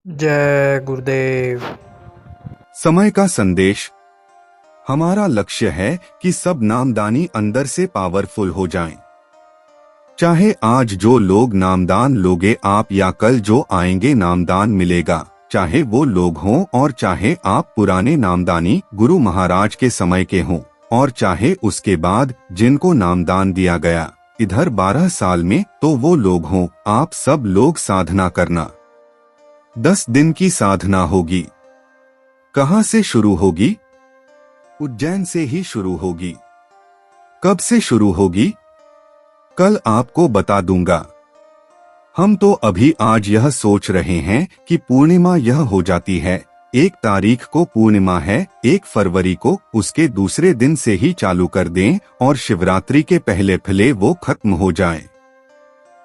जय गुरुदेव। समय का संदेश। हमारा लक्ष्य है कि सब नामदानी अंदर से पावरफुल हो जाएं। चाहे आज जो लोग नामदान लोगे आप या कल जो आएंगे नामदान मिलेगा, चाहे वो लोग हों और चाहे आप पुराने नामदानी गुरु महाराज के समय के हों और चाहे उसके बाद जिनको नामदान दिया गया इधर 12 साल में, तो वो लोग हों। आप सब लोग साधना करना। 10 दिन की साधना होगी। कहाँ से शुरू होगी? उज्जैन से ही शुरू होगी। कब से शुरू होगी? कल आपको बता दूंगा। हम तो अभी आज यह सोच रहे हैं कि पूर्णिमा यह हो जाती है, 1 तारीख को पूर्णिमा है, 1 फरवरी को उसके दूसरे दिन से ही चालू कर दें और शिवरात्रि के पहले वो खत्म हो जाए।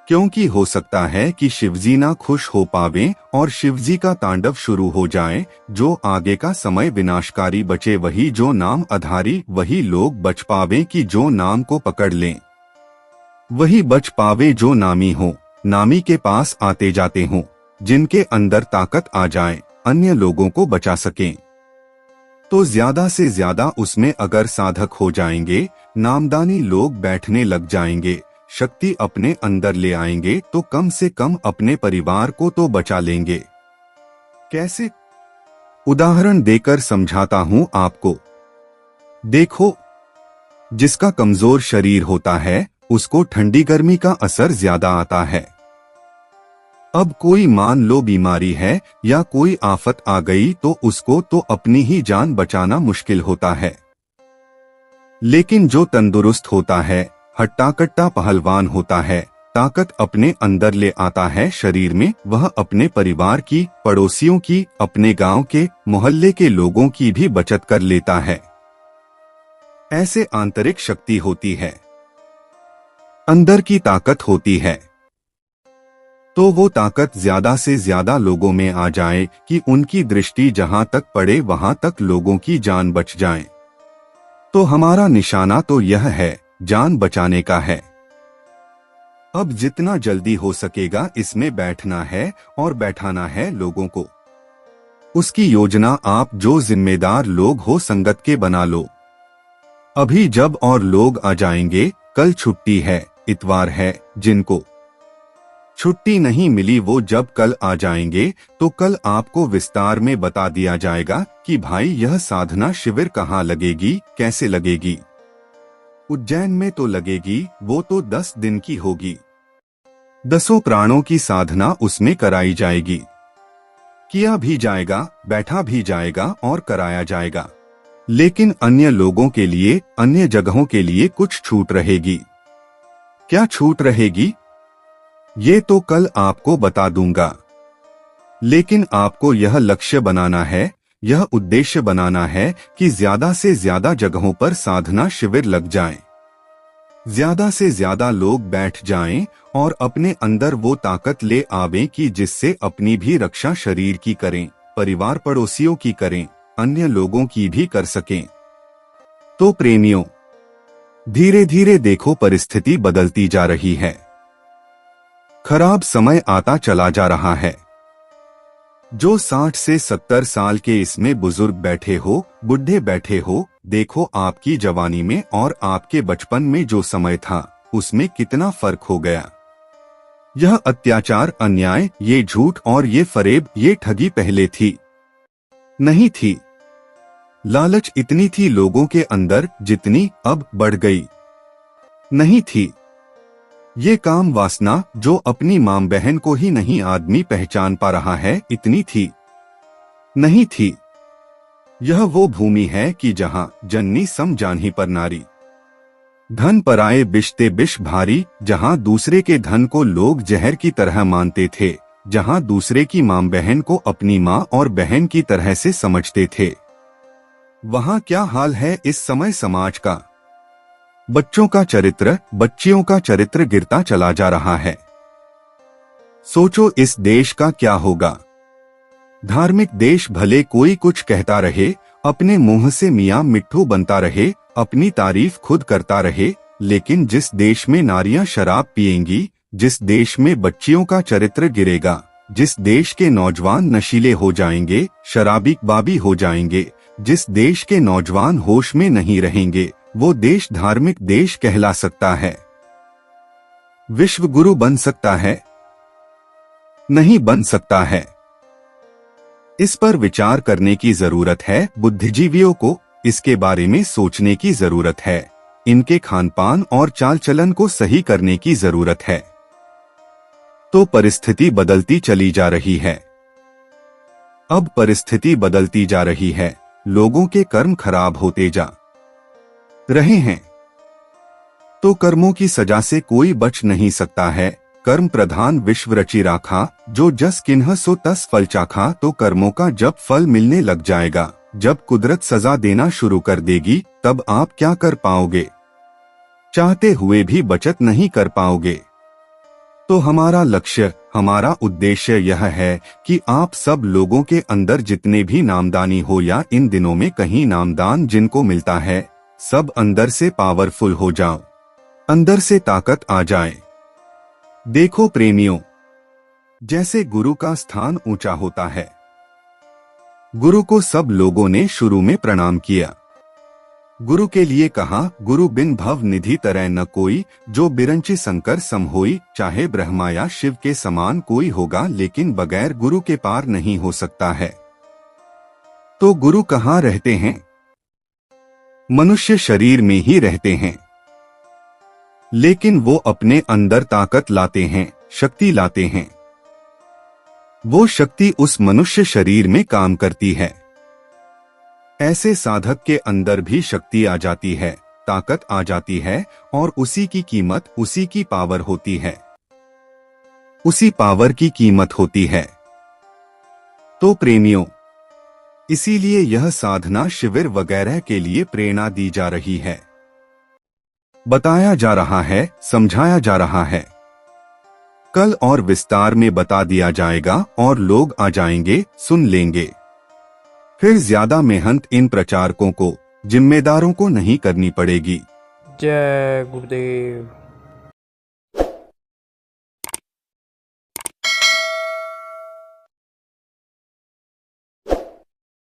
क्योंकि हो सकता है कि शिवजी ना खुश हो पावे और शिवजी का तांडव शुरू हो जाए। जो आगे का समय विनाशकारी बचे वही जो नाम आधारी, वही लोग बच पावे कि जो नाम को पकड़ लें। वही बच पावे जो नामी हो, नामी के पास आते जाते हों, जिनके अंदर ताकत आ जाए, अन्य लोगों को बचा सकें। तो ज्यादा से ज्यादा उसमें अगर साधक हो जाएंगे, नामदानी लोग बैठने लग जाएंगे, शक्ति अपने अंदर ले आएंगे, तो कम से कम अपने परिवार को तो बचा लेंगे। कैसे? उदाहरण देकर समझाता हूं आपको। देखो, जिसका कमजोर शरीर होता है उसको ठंडी गर्मी का असर ज्यादा आता है। अब कोई मान लो बीमारी है या कोई आफत आ गई तो उसको तो अपनी ही जान बचाना मुश्किल होता है। लेकिन जो तंदुरुस्त होता है, हट्टा कट्टा पहलवान होता है, ताकत अपने अंदर ले आता है शरीर में, वह अपने परिवार की, पड़ोसियों की, अपने गांव के, मोहल्ले के लोगों की भी बचत कर लेता है। ऐसे आंतरिक शक्ति होती है, अंदर की ताकत होती है। तो वो ताकत ज्यादा से ज्यादा लोगों में आ जाए कि उनकी दृष्टि जहां तक पड़े वहां तक लोगों की जान बच जाए। तो हमारा निशाना तो यह है, जान बचाने का है। अब जितना जल्दी हो सकेगा इसमें बैठना है और बैठाना है लोगों को। उसकी योजना आप जो जिम्मेदार लोग हो संगत के बना लो। अभी जब और लोग आ जाएंगे, कल छुट्टी है, इतवार है, जिनको छुट्टी नहीं मिली वो जब कल आ जाएंगे तो कल आपको विस्तार में बता दिया जाएगा कि भाई यह साधना शिविर कहाँ लगेगी, कैसे लगेगी। उज्जैन में तो लगेगी, वो तो 10 दिन की होगी। 10 प्राणों की साधना उसमें कराई जाएगी। किया भी जाएगा, बैठा भी जाएगा और कराया जाएगा। लेकिन अन्य लोगों के लिए, अन्य जगहों के लिए कुछ छूट रहेगी। क्या छूट रहेगी? ये तो कल आपको बता दूंगा। लेकिन आपको यह लक्ष्य बनाना है, यह उद्देश्य बनाना है कि ज्यादा से ज्यादा जगहों पर साधना शिविर लग जाएं। ज्यादा से ज्यादा लोग बैठ जाएं और अपने अंदर वो ताकत ले आवें कि जिससे अपनी भी रक्षा शरीर की करें, परिवार पड़ोसियों की करें, अन्य लोगों की भी कर सकें। तो प्रेमियों, धीरे धीरे देखो परिस्थिति बदलती जा रही है। खराब समय आता चला जा रहा है। जो 60 से 70 साल के इसमें बुजुर्ग बैठे हो, बुढ़े बैठे हो, देखो आपकी जवानी में और आपके बचपन में जो समय था उसमें कितना फर्क हो गया। यह अत्याचार, अन्याय, ये झूठ और ये फरेब, ये ठगी पहले थी नहीं थी। लालच इतनी थी लोगों के अंदर जितनी अब बढ़ गई नहीं थी। ये काम वासना जो अपनी मां बहन को ही नहीं आदमी पहचान पा रहा है इतनी थी नहीं थी। यह वो भूमि है कि जहां जननी सम जान्ही पर नारी, धन पराए बिशते बिश भारी, जहां दूसरे के धन को लोग जहर की तरह मानते थे, जहां दूसरे की मां बहन को अपनी मां और बहन की तरह से समझते थे। वहां क्या हाल है इस समय समाज का? बच्चों का चरित्र, बच्चियों का चरित्र गिरता चला जा रहा है। सोचो इस देश का क्या होगा। धार्मिक देश भले कोई कुछ कहता रहे, अपने मुंह से मियां मिट्ठू बनता रहे, अपनी तारीफ खुद करता रहे, लेकिन जिस देश में नारियां शराब पिएंगी, जिस देश में बच्चियों का चरित्र गिरेगा, जिस देश के नौजवान नशीले हो जाएंगे, शराबी कबाबी हो जाएंगे, जिस देश के नौजवान होश में नहीं रहेंगे, वो देश धार्मिक देश कहला सकता है? विश्व गुरु बन सकता है? नहीं बन सकता है। इस पर विचार करने की जरूरत है। बुद्धिजीवियों को इसके बारे में सोचने की जरूरत है। इनके खानपान और चाल चलन को सही करने की जरूरत है। तो परिस्थिति बदलती चली जा रही है। अब परिस्थिति बदलती जा रही है। लोगों के कर्म खराब होते जा रहे हैं। तो कर्मों की सजा से कोई बच नहीं सकता है। कर्म प्रधान विश्व रचि राखा, जो जस किन्ह सो तस फल चाखा। तो कर्मों का जब फल मिलने लग जाएगा, जब कुदरत सजा देना शुरू कर देगी, तब आप क्या कर पाओगे? चाहते हुए भी बचत नहीं कर पाओगे। तो हमारा लक्ष्य, हमारा उद्देश्य यह है कि आप सब लोगों के अंदर जितने भी नामदानी हो या इन दिनों में कहीं नामदान जिनको मिलता है, सब अंदर से पावरफुल हो जाओ, अंदर से ताकत आ जाए। देखो प्रेमियों, जैसे गुरु का स्थान ऊंचा होता है, गुरु को सब लोगों ने शुरू में प्रणाम किया। गुरु के लिए कहा, गुरु बिन भव निधि तरह न कोई, जो बिरंचि शंकर सम होई। चाहे ब्रह्मा या शिव के समान कोई होगा, लेकिन बगैर गुरु के पार नहीं हो सकता है। तो गुरु कहाँ रहते हैं? मनुष्य शरीर में ही रहते हैं, लेकिन वो अपने अंदर ताकत लाते हैं, शक्ति लाते हैं। वो शक्ति उस मनुष्य शरीर में काम करती है। ऐसे साधक के अंदर भी शक्ति आ जाती है, ताकत आ जाती है, और उसी की कीमत, उसी की पावर होती है। उसी पावर की कीमत होती है। तो प्रेमियों, इसीलिए यह साधना शिविर वगैरह के लिए प्रेरणा दी जा रही है, बताया जा रहा है, समझाया जा रहा है। कल और विस्तार में बता दिया जाएगा और लोग आ जाएंगे, सुन लेंगे। फिर ज्यादा मेहनत इन प्रचारकों को, जिम्मेदारों को नहीं करनी पड़ेगी। जय गुरुदेव।